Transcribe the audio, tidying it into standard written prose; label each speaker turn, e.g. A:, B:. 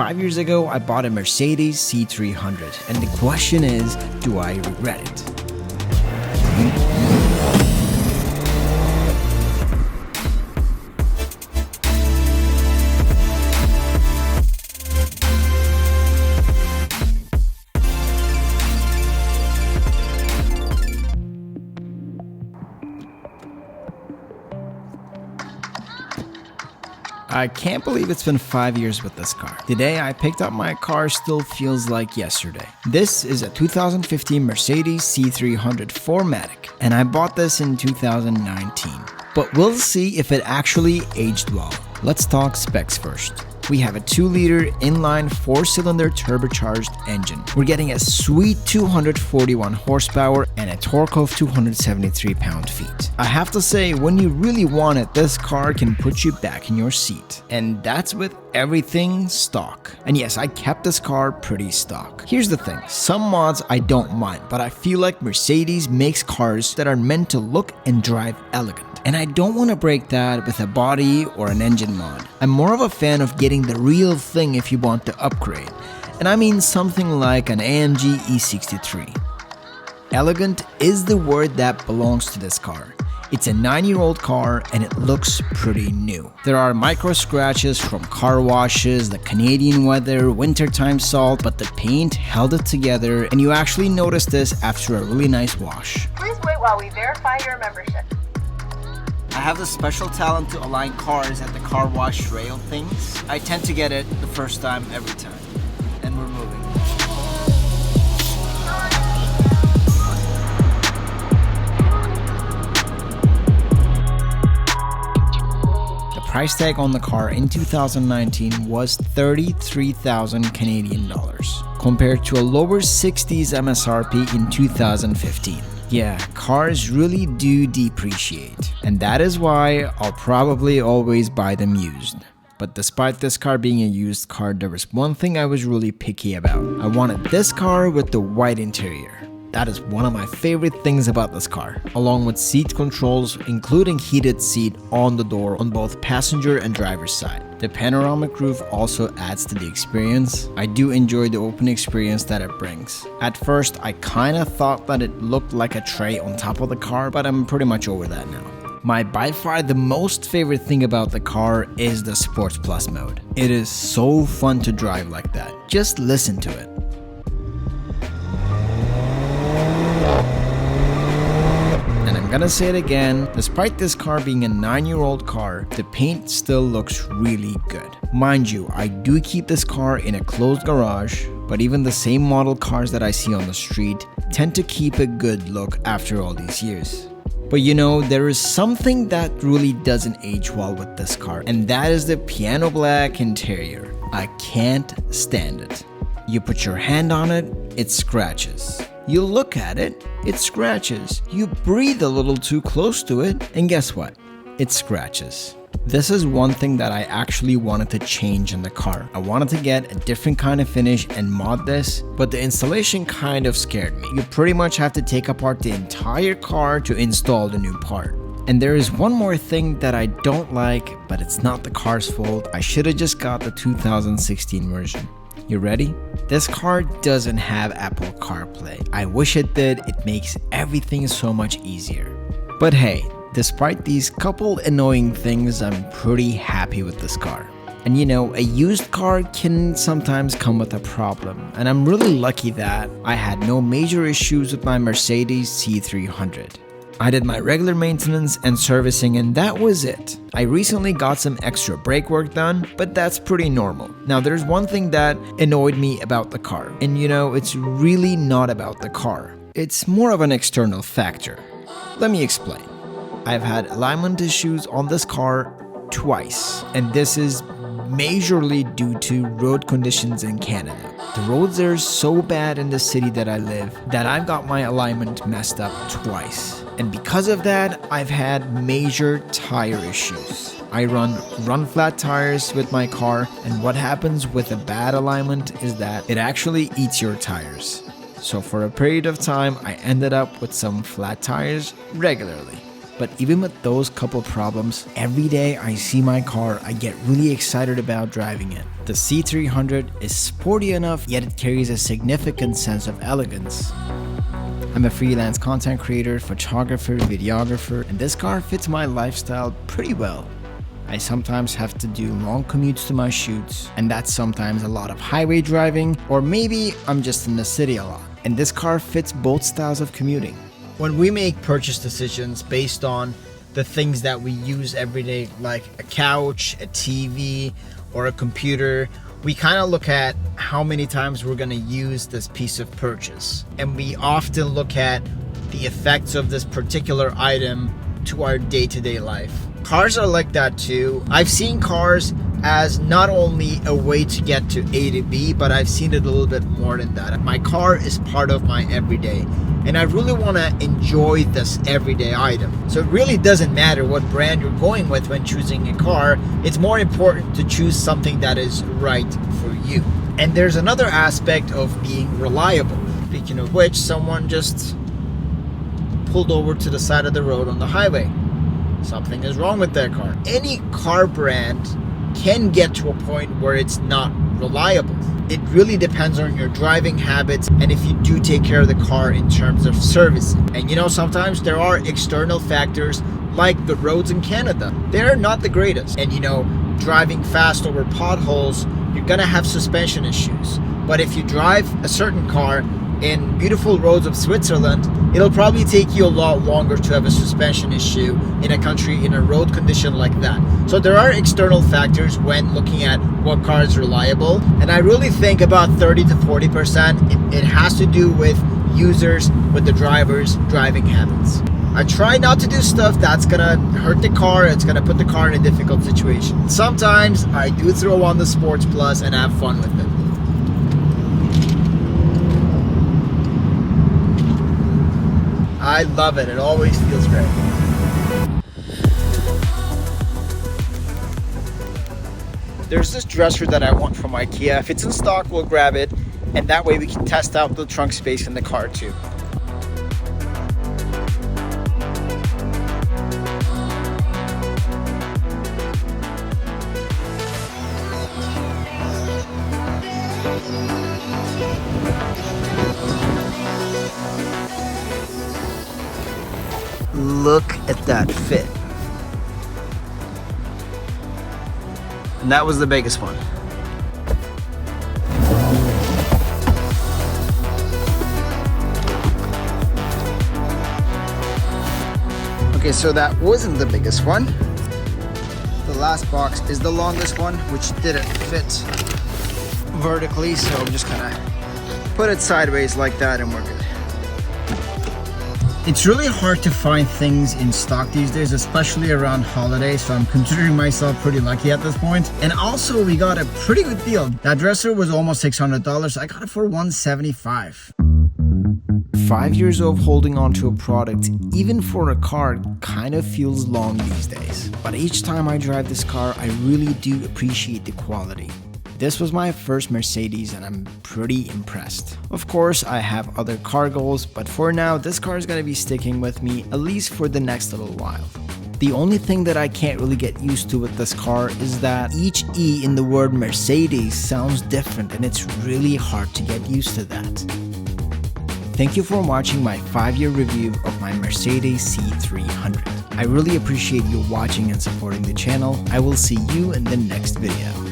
A: 5 years ago, I bought a Mercedes C300, and the question is, do I regret it? I can't believe it's been 5 years with this car. The day I picked up my car still feels like yesterday. This is a 2015 Mercedes C300 4MATIC, and I bought this in 2019. But we'll see if it actually aged well. Let's talk specs first. We have a 2-liter inline 4-cylinder turbocharged engine. We're getting a sweet 241 horsepower and a torque of 273 pound-feet. I have to say, when you really want it, this car can put you back in your seat. And that's with everything stock. And yes, I kept this car pretty stock. Here's the thing, some mods I don't mind, but I feel like Mercedes makes cars that are meant to look and drive elegant. And I don't want to break that with a body or an engine mod. I'm more of a fan of getting the real thing if you want to upgrade. And I mean something like an AMG E63. Elegant is the word that belongs to this car. It's a 9-year-old car and it looks pretty new. There are micro scratches from car washes, the Canadian weather, wintertime salt, but the paint held it together, and you actually notice this after a really nice wash.
B: Please wait while we verify your membership.
A: I have the special talent to align cars at the car wash rail things. I tend to get it the first time every time. And we're moving. The price tag on the car in 2019 was 33,000 Canadian dollars, compared to a lower 60s MSRP in 2015. Yeah, cars really do depreciate, and that is why I'll probably always buy them used. But despite this car being a used car, there was one thing I was really picky about. I wanted this car with the white interior. That is one of my favorite things about this car, along with seat controls, including heated seat on the door on both passenger and driver's side. The panoramic roof also adds to the experience. I do enjoy the open experience that it brings. At first, I kinda thought that it looked like a tray on top of the car, but I'm pretty much over that now. My by far the most favorite thing about the car is the Sports Plus mode. It is so fun to drive like that. Just listen to it. I'm gonna say it again, despite this car being a 9-year-old car, the paint still looks really good. Mind you, I do keep this car in a closed garage, but even the same model cars that I see on the street tend to keep a good look after all these years. But you know, there is something that really doesn't age well with this car, and that is the piano black interior. I can't stand it. You put your hand on it, it scratches. You look at it, it scratches. You breathe a little too close to it, and guess what? It scratches. This is one thing that I actually wanted to change in the car. I wanted to get a different kind of finish and mod this, but the installation kind of scared me. You pretty much have to take apart the entire car to install the new part. And there is one more thing that I don't like, but it's not the car's fault. I should have just got the 2016 version. You ready? This car doesn't have Apple CarPlay. I wish it did. It makes everything so much easier. But hey, despite these couple annoying things, I'm pretty happy with this car. And you know, a used car can sometimes come with a problem, and I'm really lucky that I had no major issues with my Mercedes C300. I did my regular maintenance and servicing, and that was it. I recently got some extra brake work done, but that's pretty normal. Now there's one thing that annoyed me about the car, and you know, it's really not about the car. It's more of an external factor. Let me explain. I've had alignment issues on this car twice, and this is majorly due to road conditions in Canada. The roads are so bad in the city that I live that I've got my alignment messed up twice. And because of that, I've had major tire issues. I run flat tires with my car, and what happens with a bad alignment is that it actually eats your tires. So for a period of time, I ended up with some flat tires regularly. But even with those couple problems, every day I see my car, I get really excited about driving it. The C300 is sporty enough, yet it carries a significant sense of elegance. I'm a freelance content creator, photographer, videographer, and this car fits my lifestyle pretty well. I sometimes have to do long commutes to my shoots, and that's sometimes a lot of highway driving, or maybe I'm just in the city a lot. And this car fits both styles of commuting. When we make purchase decisions based on the things that we use every day, like a couch, a TV, or a computer, we kind of look at how many times we're going to use this piece of purchase. And we often look at the effects of this particular item to our day-to-day life. Cars are like that too. I've seen cars as not only a way to get to A to B, but I've seen it a little bit more than that. My car is part of my everyday, and I really want to enjoy this everyday item. So it really doesn't matter what brand you're going with when choosing a car. It's more important to choose something that is right for you. And there's another aspect of being reliable. Speaking of which, someone just pulled over to the side of the road on the highway. Something is wrong with their car. Any car brand can get to a point where it's not reliable. It really depends on your driving habits and if you do take care of the car in terms of servicing. And you know, sometimes there are external factors like the roads in Canada. They're not the greatest. And you know, driving fast over potholes, you're gonna have suspension issues. But if you drive a certain car in beautiful roads of Switzerland, it'll probably take you a lot longer to have a suspension issue in a country in a road condition like that. So there are external factors when looking at what car is reliable, and I really think about 30 to 40% it has to do with users, with the drivers' driving habits. I try not to do stuff that's gonna hurt the car, it's gonna put the car in a difficult situation. Sometimes I do throw on the Sports Plus and have fun with it. I love it. It always feels great. There's this dresser that I want from IKEA. If it's in stock, we'll grab it. And that way we can test out the trunk space in the car too. Look at that fit. And that was the biggest one. Okay, so that wasn't the biggest one. The last box is the longest one, which didn't fit vertically, so I'm just gonna put it sideways like that and we're good. It's really hard to find things in stock these days, especially around holidays, so I'm considering myself pretty lucky at this point. And also, we got a pretty good deal. That dresser was almost $600. I got it for $175. 5 years of holding on to a product, even for a car, kind of feels long these days. But each time I drive this car, I really do appreciate the quality. This was my first Mercedes and I'm pretty impressed. Of course, I have other car goals, but for now, this car is gonna be sticking with me at least for the next little while. The only thing that I can't really get used to with this car is that each E in the word Mercedes sounds different and it's really hard to get used to that. Thank you for watching my 5-year review of my Mercedes C300. I really appreciate you watching and supporting the channel. I will see you in the next video.